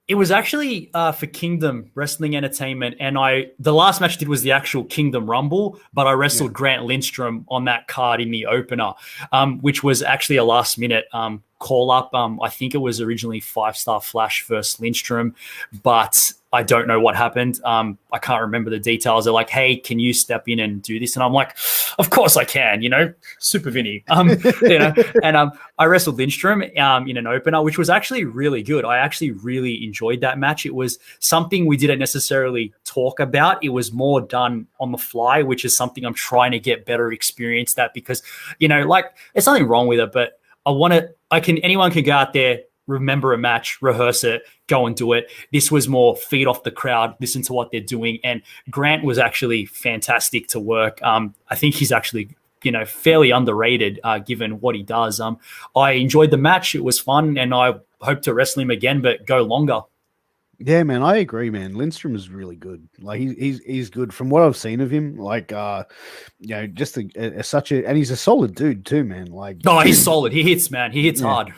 It was actually for Kingdom Wrestling Entertainment, and the last match I did was the actual Kingdom Rumble, but I wrestled Grant Lindstrom on that card in the opener, which was actually a last minute call up. I think it was originally 5-star Flash versus Lindstrom, but I don't know what happened. I can't remember the details. They're like, hey, can you step in and do this? And I'm like, of course I can, Super Vinnie. And I wrestled Lindstrom in an opener, which was actually really good. I actually really enjoyed that match. It was something we didn't necessarily talk about. It was more done on the fly, which is something I'm trying to get better experience at because, there's nothing wrong with it, but anyone can go out there, remember a match, rehearse it, go and do it. This was more feed off the crowd, listen to what they're doing. And Grant was actually fantastic to work. I think he's actually, fairly underrated given what he does. I enjoyed the match. It was fun, and I hope to wrestle him again, but go longer. Yeah, man, I agree, man. Lindstrom is really good. Like he's good from what I've seen of him. Like, just and he's a solid dude too, man. Like, no, he's solid. He hits, man. He hits hard.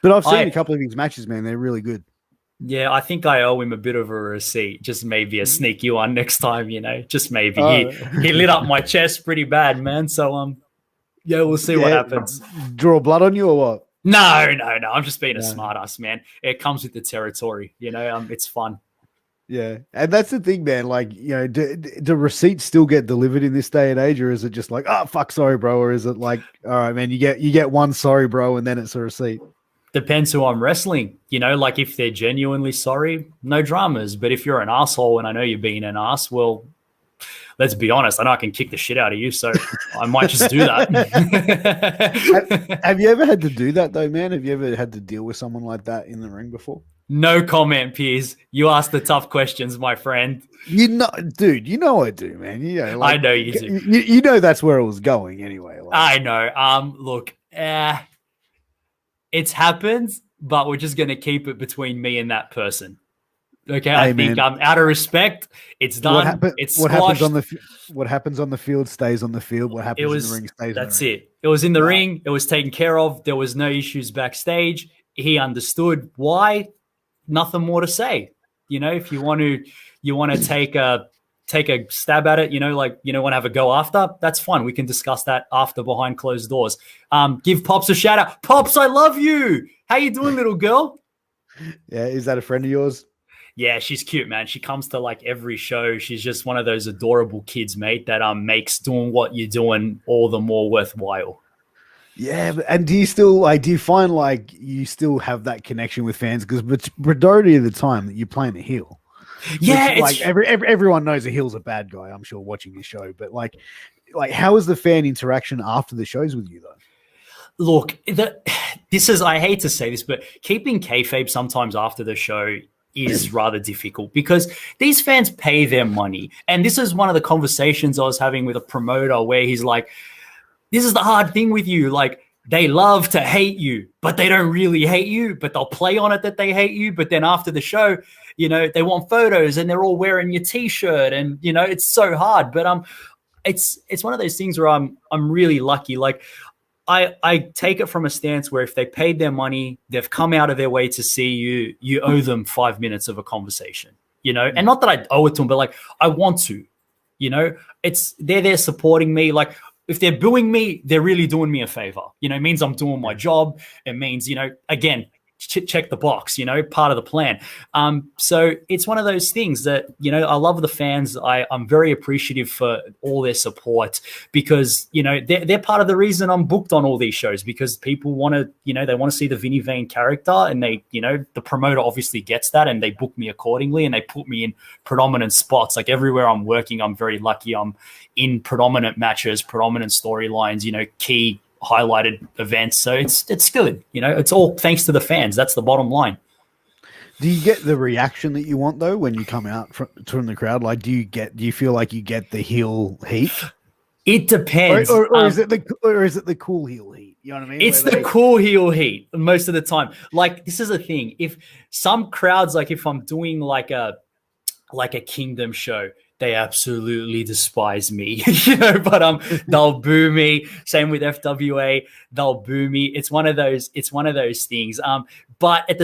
But I've seen a couple of his matches, man. They're really good. Yeah, I think I owe him a bit of a receipt. Just maybe a sneaky one next time. Just maybe. He lit up my chest pretty bad, man. So we'll see what happens. Draw blood on you or what? No. I'm just being a smartass, man. It comes with the territory, it's fun. Yeah. And that's the thing, man. Like, do receipts still get delivered in this day and age, or is it just like, oh, fuck, sorry, bro? Or is it like, all right, man, you get one sorry, bro, and then it's a receipt? Depends who I'm wrestling. Like if they're genuinely sorry, no dramas. But if you're an asshole and I know you're being an ass, well, let's be honest. I know I can kick the shit out of you, so I might just do that. Have you ever had to do that, though, man? Have you ever had to deal with someone like that in the ring before? No comment, Piers. You ask the tough questions, my friend. Dude, I do, man. I know you do. You know that's where it was going anyway. I know. Look, it's happened, but we're just going to keep it between me and that person. Okay, hey, I think out of respect, it's done. What happens on the field stays on the field. What happens in the ring stays on the ring. That's it. It was in the ring. It was taken care of. There was no issues backstage. He understood why. Nothing more to say. If you want to take a stab at it, want to have a go after, that's fine. We can discuss that after behind closed doors. Give Pops a shout out. Pops, I love you. How you doing, little girl? Yeah, is that a friend of yours? Yeah, she's cute, man. She comes to like every show. She's just one of those adorable kids, mate, that makes doing what you're doing all the more worthwhile. Yeah, and do you find like you still have that connection with fans? Because majority of the time that you're playing a heel. Yeah, like everyone knows a heel's a bad guy, I'm sure, watching your show. But like how is the fan interaction after the shows with you though? Look, I hate to say this, but keeping kayfabe sometimes after the show is rather difficult because these fans pay their money. And this is one of the conversations I was having with a promoter where he's like, this is the hard thing with you. Like, they love to hate you, but they don't really hate you, but they'll play on it that they hate you. But then after the show, they want photos and they're all wearing your t-shirt and, it's so hard. But it's one of those things where I'm really lucky. Like, I take it from a stance where if they paid their money, they've come out of their way to see you, you owe them 5 minutes of a conversation, and not that I owe it to them, but like I want to, they're there supporting me. Like if they're booing me, they're really doing me a favor, it means I'm doing my job. It means, again, check the box, part of the plan. So it's one of those things that, I love the fans. I'm very appreciative for all their support because, they're part of the reason I'm booked on all these shows because people want to, they want to see the Vinnie Vane character and they, the promoter obviously gets that and they book me accordingly and they put me in predominant spots. Like everywhere I'm working, I'm very lucky. I'm in predominant matches, predominant storylines, key highlighted events. So it's good. It's all thanks to the fans. That's the bottom line. Do you get the reaction that you want though when you come out from the crowd? Like, do you feel like you get the heel heat? It depends. Or is it the cool heel heat? You know what I mean? It's the cool heel heat most of the time. Like, this is a thing. If some crowds, like if I'm doing like a Kingdom show, they absolutely despise me, but they'll boo me. Same with FWA, they'll boo me. It's one of those things. But at the